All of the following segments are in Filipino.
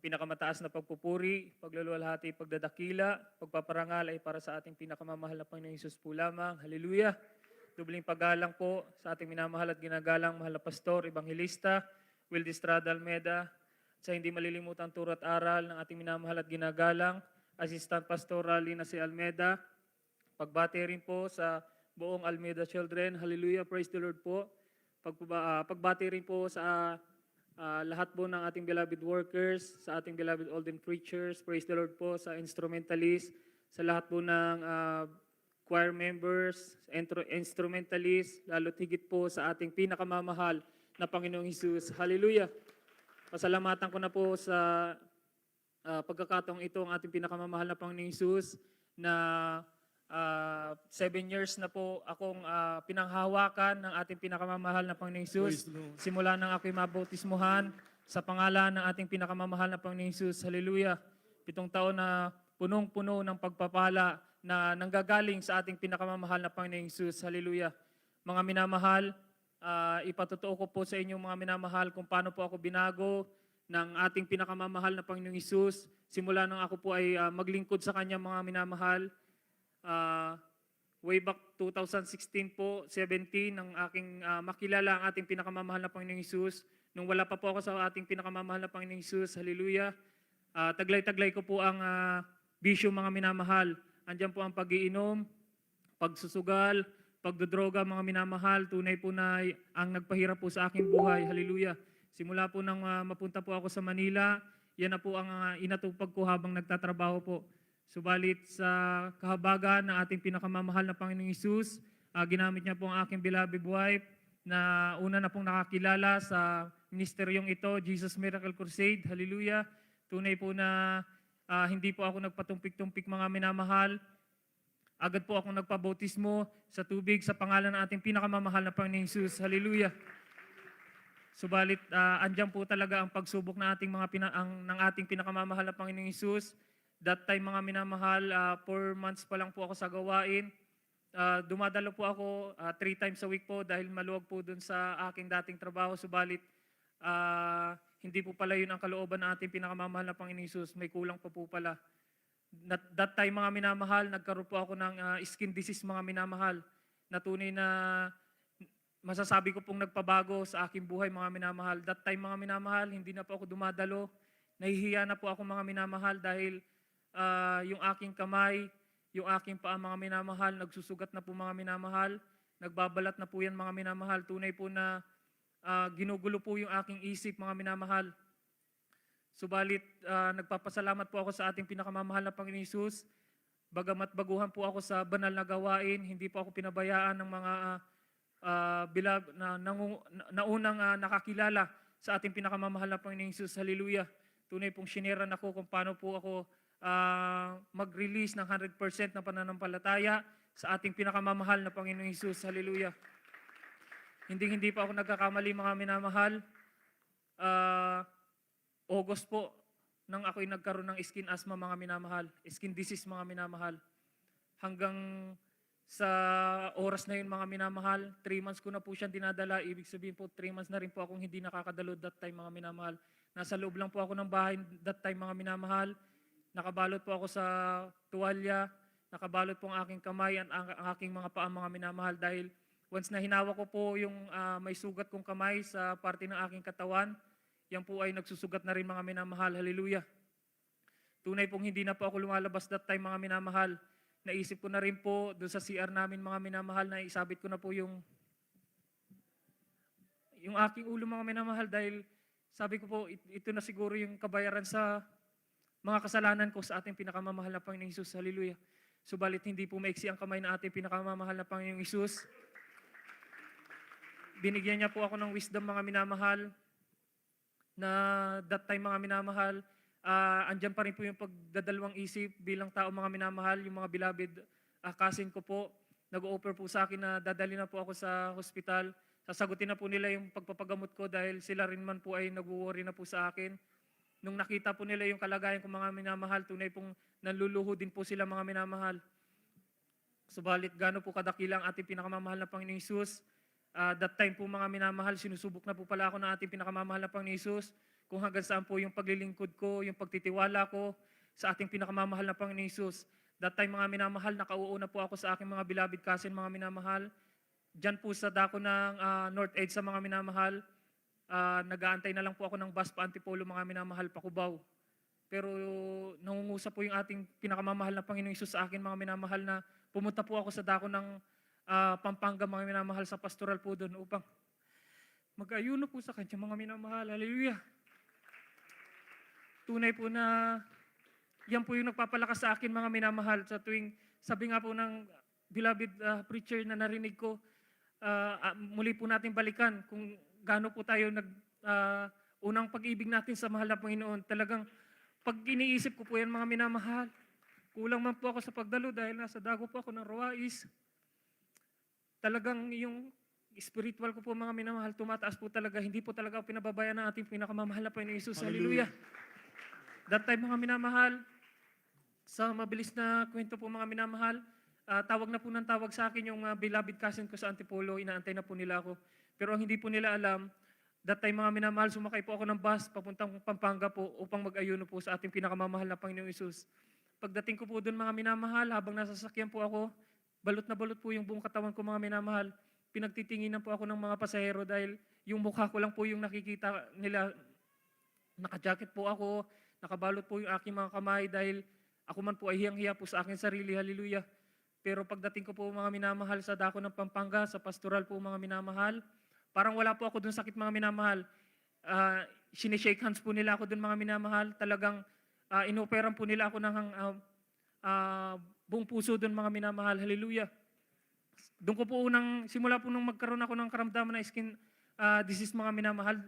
pinakamataas na pagpupuri, pagluluwalhati, pagdadakila, pagpaparangal ay para sa ating pinakamamahal na Panginoong Hesus po lamang. Hallelujah! Dubling paggalang po sa ating minamahal at ginagalang mahal na pastor, ebanghilista, Wildy Estrada Almeda, at sa hindi malilimutang turo at aral ng ating minamahal at ginagalang, Assistant Pastoral Lina C. Almeda, pagbati rin po sa buong Almeda Children. Hallelujah! Praise the Lord po. Pagbati rin po sa lahat po ng ating beloved workers, sa ating beloved olden preachers, praise the Lord po, sa instrumentalists, sa lahat po ng choir members, instrumentalists, lalo't higit po sa ating pinakamamahal na Panginoong Hesus. Hallelujah! Pasalamatan ko na po sa pagkakataong ito ang ating pinakamamahal na Panginoong Hesus na 7 years na po akong pinanghawakan ng ating pinakamamahal na Panginoong Hesus. Simula nang ako'y mabautismuhan sa pangalan ng ating pinakamamahal na Panginoong Hesus. Hallelujah! 7 taon na punong-puno ng pagpapala na nanggagaling sa ating pinakamamahal na Panginoong Hesus. Hallelujah! Mga minamahal, ipatotoo ko po sa inyong mga minamahal kung paano po ako binago ng ating pinakamamahal na Panginoong Hesus. Simula nang ako po ay maglingkod sa Kanya, mga minamahal. Way back 2016 po, 17, nang aking makilala ang ating pinakamamahal na Panginoong Hesus. Nung wala pa po ako sa ating pinakamamahal na Panginoong Hesus, hallelujah. Taglay-taglay ko po ang bisyo, mga minamahal. Andiyan po ang pag-iinom, pagsusugal, pagdodroga, mga minamahal. Tunay po na ang nagpahirap po sa aking buhay, hallelujah. Simula po nang mapunta po ako sa Manila, yan na po ang inatupag ko habang nagtatrabaho po. Subalit sa kahabagan ng ating pinakamamahal na Panginoong Hesus, ginamit niya po ang aking beloved wife na una na pong nakakilala sa ministeryong ito, Jesus Miracle Crusade. Hallelujah! Tunay po na hindi po ako nagpatumpik-tumpik, mga minamahal. Agad po akong nagpabautismo sa tubig sa pangalan ng ating pinakamamahal na Panginoong Hesus. Hallelujah! Subalit andyan po talaga ang pagsubok ng ating ng ating pinakamamahal na Panginoong Hesus. That time, mga minamahal, 4 months pa lang po ako sa gawain. Dumadalo po ako 3 times a week po dahil maluwag po dun sa aking dating trabaho. Subalit, hindi po pala yun ang kalooban ng ating pinakamamahal na Panginoong Hesus. May kulang pa po pala. That time, mga minamahal, nagkaroon po ako ng skin disease, mga minamahal, na tunay na masasabi ko pong nagpabago sa aking buhay, mga minamahal. That time, mga minamahal, hindi na po ako dumadalo. Nahihiya na po ako, mga minamahal, dahil yung aking kamay, yung aking paa, mga minamahal, nagsusugat na po, mga minamahal. Nagbabalat na po yan, mga minamahal. Tunay po na ginugulo po yung aking isip, mga minamahal. Subalit, nagpapasalamat po ako sa ating pinakamamahal na Panginoong Hesus. Bagamat baguhan po ako sa banal na gawain, hindi po ako pinabayaan ng mga naunang nakakilala sa ating pinakamamahal na Panginoong Hesus. Hallelujah! Tunay pong siniran ako kung paano po ako mag-release ng 100% na pananampalataya sa ating pinakamamahal na Panginoong Hesus. Hallelujah! Hindi pa ako nagkakamali, mga minamahal. August po, nang ako'y nagkaroon ng skin asthma, mga minamahal. Skin disease, mga minamahal. Hanggang sa oras na yun, mga minamahal, 3 months ko na po siyang dinadala. Ibig sabihin po, 3 months na rin po akong hindi nakakadalo that time, mga minamahal. Nasa loob lang po ako ng bahay that time, mga minamahal. Nakabalot po ako sa tuwalya, nakabalot po ang aking kamay at ang aking mga paa, mga minamahal, dahil once na hinawa ko po yung may sugat kong kamay sa parte ng aking katawan, yan po ay nagsusugat na rin, mga minamahal. Hallelujah! Tunay pong hindi na po ako lumalabas that time, mga minamahal. Naisip ko na rin po doon sa CR namin, mga minamahal, na isabit ko na po yung aking ulo, mga minamahal, dahil sabi ko po, ito na siguro yung kabayaran sa mga kasalanan ko sa ating pinakamamahal na Panginoong Hesus. Hallelujah! Subalit hindi po maiksi ang kamay na ating pinakamamahal na Panginoong Hesus. Binigyan niya po ako ng wisdom, mga minamahal, na that time, mga minamahal, andyan pa rin po yung pagdadalawang isip bilang tao, mga minamahal. Yung mga beloved cousin ko po, nag-offer po sa akin na dadali na po ako sa hospital. Sasagutin na po nila yung pagpapagamot ko dahil sila rin man po ay nag-worry na po sa akin. Nung nakita po nila yung kalagayan ko, mga minamahal, tunay pong nanluluho din po sila, mga minamahal. Subalit gaano po kadakila ang ating pinakamamahal na Panginoong Hesus. That time po, mga minamahal, sinusubok na po pala ako ng ating pinakamamahal na Panginoong Hesus. kung hanggang saan po yung paglilingkod ko, yung pagtitiwala ko sa ating pinakamamahal na Panginoong Hesus. That time mga minamahal, nakauuna po ako sa aking mga beloved cousin, mga minamahal. Diyan po sa dako ng North Edge sa mga minamahal, nag-aantay na lang po ako ng bus pa Antipolo, mga minamahal, pa Cubao. Pero nangungusap po yung ating pinakamamahal na Panginoong Hesus sa akin, mga minamahal, na pumunta po ako sa dako ng Pampanga, mga minamahal, sa pastoral po doon upang mag-ayuno po sa kanya, mga minamahal. Hallelujah! Tunay po na yan po yung nagpapalakas sa akin, mga minamahal, sa tuwing sabi nga po ng beloved preacher na narinig ko, muli po natin balikan kung gaano po tayo unang pag-ibig natin sa mahal na Panginoon. Talagang pag iniisip ko po yan, mga minamahal, kulang man po ako sa pagdalo dahil nasa dago po ako ng Ruais. Talagang yung spiritual ko po, mga minamahal, tumataas po talaga. Hindi po talaga ako pinababayaan ng ating pinakamamahal na Panginoon Hesus. Hallelujah! That time, mga minamahal, sa mabilis na kwento po, mga minamahal, tawag na po ng tawag sa akin yung beloved cousin ko sa Antipolo. Inaantay na po nila ako. Pero ang hindi po nila alam, that time, mga minamahal, sumakay po ako ng bus papuntang Pampanga po upang mag-ayuno po sa ating pinakamamahal na Panginoong Hesus. Pagdating ko po doon, mga minamahal, habang nasa sasakyan po ako, balot na balot po yung buong katawan ko, mga minamahal. Pinagtitinginan po ako ng mga pasahero dahil yung mukha ko lang po yung nakikita nila. Naka-jacket po ako, nakabalot po yung aking mga kamay dahil ako man po ay hiyang-hiya po sa aking sarili. Hallelujah! Pero pagdating ko po, mga minamahal, sa dako ng Pampanga, sa pastoral po, mga minamahal, parang wala po ako dun sakit, mga minamahal. Sinishake hands po nila ako dun, mga minamahal. Talagang inoperan po nila ako ng buong puso dun, mga minamahal. Hallelujah! Doon ko po simula po nung magkaroon ako ng karamdaman na skin disease, mga minamahal,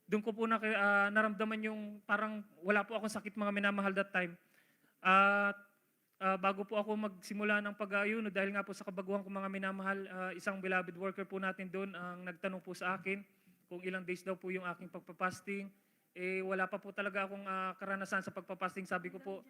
doon ko po naramdaman yung parang wala po akong sakit, mga minamahal, that time. Bago po ako magsimula ng pag-aayuno, dahil nga po sa kabaguhan ko, mga minamahal, isang beloved worker po natin doon ang nagtanong po sa akin kung ilang days daw po yung aking pagpapasting. Wala pa po talaga akong karanasan sa pagpapasting. Sabi ko po,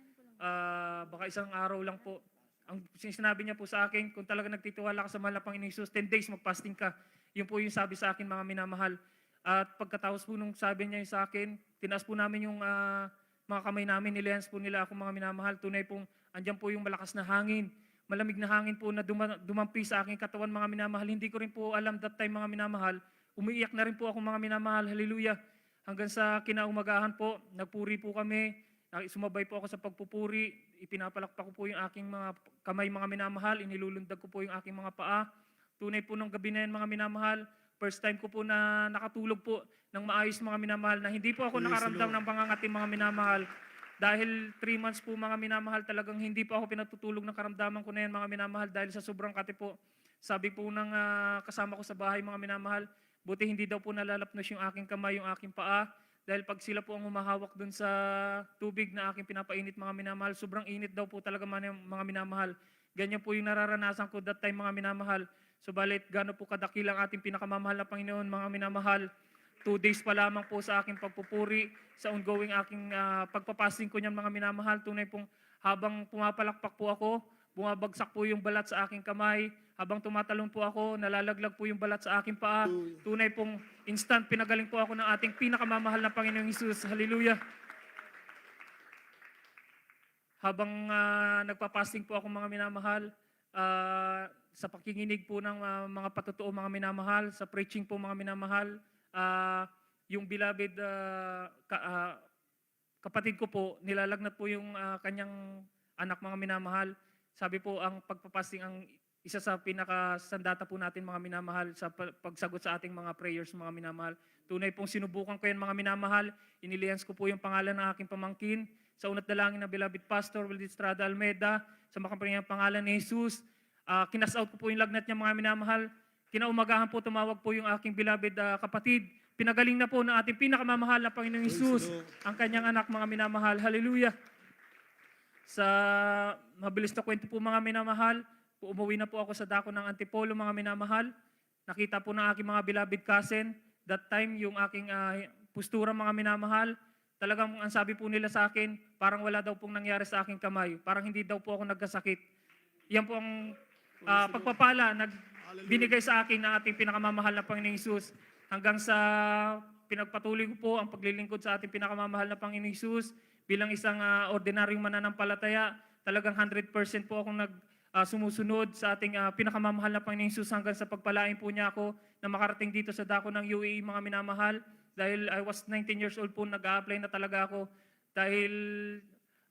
baka isang araw lang po. Ang sinabi niya po sa akin, kung talaga nagtitiwala ka sa mahal na Panginoon Hesus, 10 days magpasting ka. Yun po yung sabi sa akin, mga minamahal. At pagkatapos po nung sabi niya sa akin, tinaas po namin yung mga kamay namin, nilihans po nila ako, mga minamahal. Tunay pong andyan po yung malakas na hangin, malamig na hangin po na dumampi sa aking katawan, mga minamahal. Hindi ko rin po alam that time, mga minamahal. Umiiyak na rin po ako, mga minamahal. Hallelujah! Hanggang sa kinaumagahan po, nagpuri po kami. Sumabay po ako sa pagpupuri. Ipinapalakpak ko po yung aking mga kamay, mga minamahal. Inilulundag ko po yung aking mga paa. Tunay po ng gabi na yan, mga minamahal. First time ko po na nakatulog po ng maayos, mga minamahal, na hindi po ako nakaramdam ng pangangati, mga minamahal. Dahil 3 months po, mga minamahal, talagang hindi po ako pinatutulog ng karamdaman ko na yan, mga minamahal, dahil sa sobrang kati po. Sabi po ng kasama ko sa bahay, mga minamahal, buti hindi daw po nalalapnos yung aking kamay, yung aking paa. Dahil pag sila po ang humahawak dun sa tubig na aking pinapainit, mga minamahal, sobrang init daw po talaga, mga minamahal. Ganyan po yung nararanasan ko that time, mga minamahal. Subalit, gaano po kadakilang ating pinakamamahal na Panginoon, mga minamahal. 2 days pa lamang po sa aking pagpupuri, sa ongoing aking pagpapasting ko niyan, mga minamahal. Tunay pong habang pumapalakpak po ako, bumabagsak po yung balat sa aking kamay. Habang tumatalon po ako, nalalaglag po yung balat sa aking paa. Tunay pong instant pinagaling po ako ng ating pinakamamahal na Panginoong Hesus. Hallelujah! Habang nagpapasting po ako, mga minamahal, sa pakikinig po ng mga patotoo, mga minamahal, sa preaching po, mga minamahal, yung beloved kapatid ko po, nilalagnat po yung kanyang anak, mga minamahal. Sabi po, ang pagpapasting ang isa sa pinakasandata po natin, mga minamahal, sa pagsagot sa ating mga prayers, mga minamahal. Tunay pong sinubukan ko yan, mga minamahal. Inilihans ko po yung pangalan ng aking pamangkin sa unat dalangin ng beloved Pastor Wilde Estrada Almeida, sa makapangyarihang pangalan ni Jesus. Kinas-out ko po yung lagnat niya, mga minamahal. Kinaumagahan po, tumawag po yung aking beloved kapatid. Pinagaling na po ng ating pinakamamahal na Panginoong Hesus ang kanyang anak, mga minamahal. Hallelujah! Sa mabilis na kwento po, mga minamahal, umuwi na po ako sa dako ng Antipolo, mga minamahal. Nakita po ng aking mga beloved cousin. That time, yung aking postura, mga minamahal, talagang ang sabi po nila sa akin, parang wala daw pong nangyari sa aking kamay. Parang hindi daw po ako nagkasakit. Yan po ang pagpapala binigay sa akin ng ating pinakamamahal na Panginoong Hesus. Hanggang sa pinagpatuloy ko po ang paglilingkod sa ating pinakamamahal na Panginoong Hesus bilang isang ordinaryong mananampalataya. Talagang 100% po akong sumusunod sa ating pinakamamahal na Panginoong Hesus hanggang sa pagpalain po niya ako na makarating dito sa dako ng UAE, mga minamahal. Dahil I was 19 years old po, nag-a-apply na talaga ako. Dahil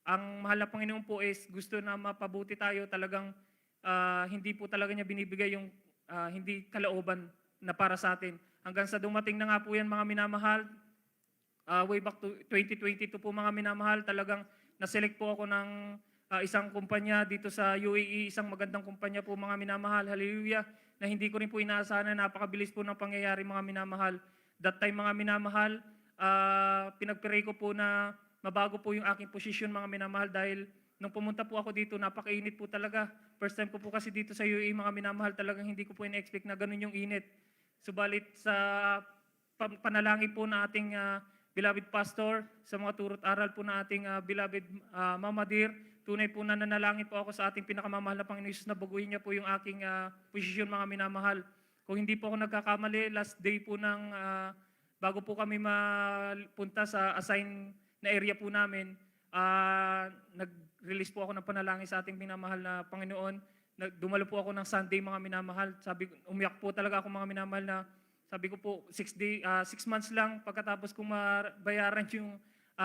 ang mahal na Panginoon po is gusto na mapabuti tayo, talagang hindi po talaga niya binibigay yung hindi kalooban na para sa atin. Hanggang sa dumating na nga po yan, mga minamahal, way back to 2022 po, mga minamahal, talagang na-select po ako ng isang kumpanya dito sa UAE, isang magandang kumpanya po, mga minamahal, hallelujah, na hindi ko rin po inaasahan na napakabilis po ng pangyayari, mga minamahal. That time, mga minamahal, pinagpray ko po na mabago po yung aking posisyon, mga minamahal, dahil nung pumunta po ako dito, napakainit po talaga. First time ko po kasi dito sa UAE, mga minamahal, talagang hindi ko po in-expect na ganun yung init. Subalit sa panalangin po na ating beloved pastor, sa mga turot aral po na ating beloved Mama Dear, tunay po na nanalangin po ako sa ating pinakamamahal na Panginoon Jesus na baguhin niya po yung aking posisyon, mga minamahal. Kung hindi po ako nagkakamali, last day po ng bago po kami mapunta sa assign na area po namin, nag-release po ako ng panalangin sa ating minamahal na Panginoon. Dumalo po ako ng Sunday, mga minamahal. Umiyak po talaga ako, mga minamahal, na sabi ko po 6 months lang pagkatapos kong mabayaran yung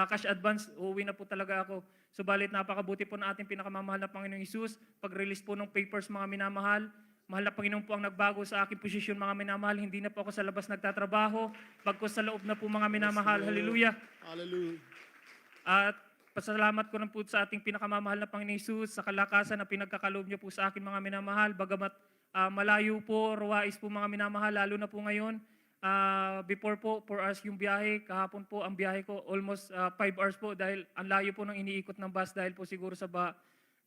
cash advance, uuwi na po talaga ako. Subalit napakabuti po na ating pinakamamahal na Panginoong Hesus. Pag-release po ng papers, mga minamahal, mahal na Panginoon po ang nagbago sa aking posisyon, mga minamahal. Hindi na po ako sa labas nagtatrabaho, bagkus sa loob na po, mga minamahal. Hallelujah. Hallelujah. At pasalamat ko na po sa ating pinakamamahal na Panginoon Hesus sa kalakasan na pinagkakaloob niyo po sa akin, mga minamahal. Bagamat malayo po, ruwais po, mga minamahal, lalo na po ngayon. Before po, 4 hours yung biyahe. Kahapon po, ang biyahe ko almost 5 hours po dahil ang layo po ng iniikot ng bus dahil po siguro sa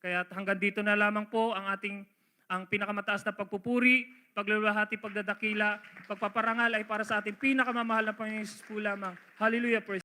Kaya hanggang dito na lamang po ang pinakamataas na pagpupuri, pagluluhati, pagdadakila, pagpaparangal ay para sa ating pinakamamahal na Panginoon Hesus po lamang. Hallelujah, praise